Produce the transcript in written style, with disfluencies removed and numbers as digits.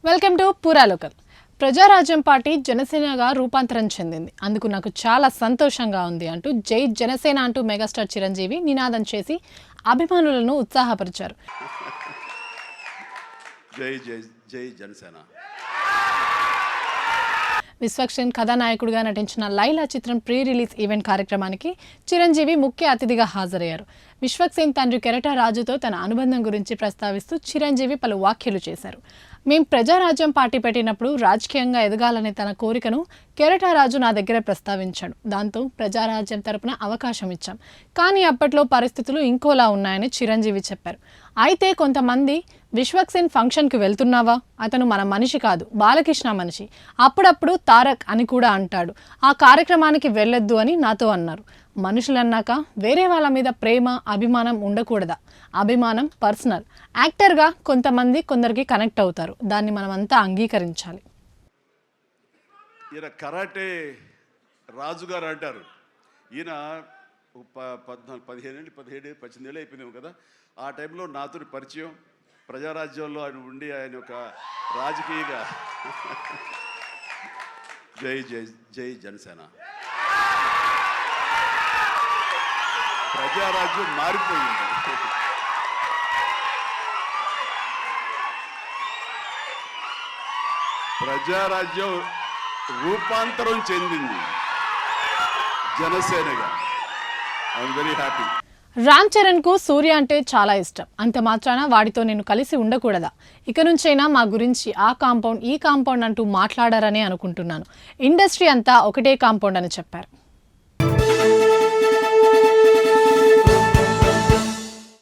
Welcome to పూరా local. Prajarajyam party జనసేనగా రూపాంతరం చెందింది. అందుకు నాకు చాలా సంతోషంగా ఉంది అంటూ జై జనసేన అంటూ మెగాస్టార్ చిరంజీవి నినాదం చేసి అభిమానులను ఉత్సాహపరిచారు. జై జై జై జనసేన. విశ్వక్సేన్ కథానాయకుడిగా నటించిన లైలా చిత్రం ప్రీ రిలీజ్ ఈవెంట్ కార్యక్రమానికి చిరంజీవి ముఖ్య అతిథిగా హాజరయ్యారు. విశ్వక్సేన్ తండ్రి కెరటా రాజుతో తన అనుబంధం గురించి ప్రస్తావిస్తూ చిరంజీవి పలు వ్యాఖ్యలు చేశారు. మేం ప్రజారాజ్యం పార్టీ పెట్టినప్పుడు రాజకీయంగా ఎదగాలనే తన కోరికను కెరటా రాజు నా దగ్గర ప్రస్తావించాడు. దాంతో ప్రజారాజ్యం తరపున అవకాశం ఇచ్చాం. కానీ అప్పట్లో పరిస్థితులు ఇంకోలా ఉన్నాయని చిరంజీవి చెప్పారు. అయితే కొంతమంది విశ్వక్సేన్ ఫంక్షన్కి వెళ్తున్నావా, అతను మన మనిషి కాదు, బాలకృష్ణ మనిషి, అప్పుడప్పుడు తారక్ అని కూడా అంటాడు, ఆ కార్యక్రమానికి వెళ్ళొద్దు అని నాతో అన్నారు. మనుషులన్నాక వేరే వాళ్ళ మీద ప్రేమ అభిమానం ఉండకూడదా? అభిమానం పర్సనల్. యాక్టర్గా కొంతమంది కొందరికి కనెక్ట్ అవుతారు, దాన్ని మనమంతా అంగీకరించాలి. ఈయన కరాటే రాజుగారు అంటారు. ఈయన 17 ఏళ్ళు అయిపోయిందేమో కదా. ఆ టైంలో నాతో పరిచయం, ప్రజారాజ్యంలో ఆయన ఉండి ఆయన ఒక రాజకీయగా జై జై జై జనసేన. ప్రజారాజ్యం మారిపోయింది. ప్రజారాజ్యం రూపాంతరం చెందింది జనసేనగా. I'm very happy. Ram Charan కు సూర్య అంటే చాలా ఇష్టం. అంత మాత్రాన వాడితో నేను కలిసి ఉండకూడదా? ఇక నుంచైనా మా గురించి ఆ కాంపౌండ్ ఈ కాంపౌండ్ అంటూ మాట్లాడారనే అనుకుంటున్నాను. ఇండస్ట్రీ అంతా ఒకటే కాంపౌండ్ అని చెప్పారు.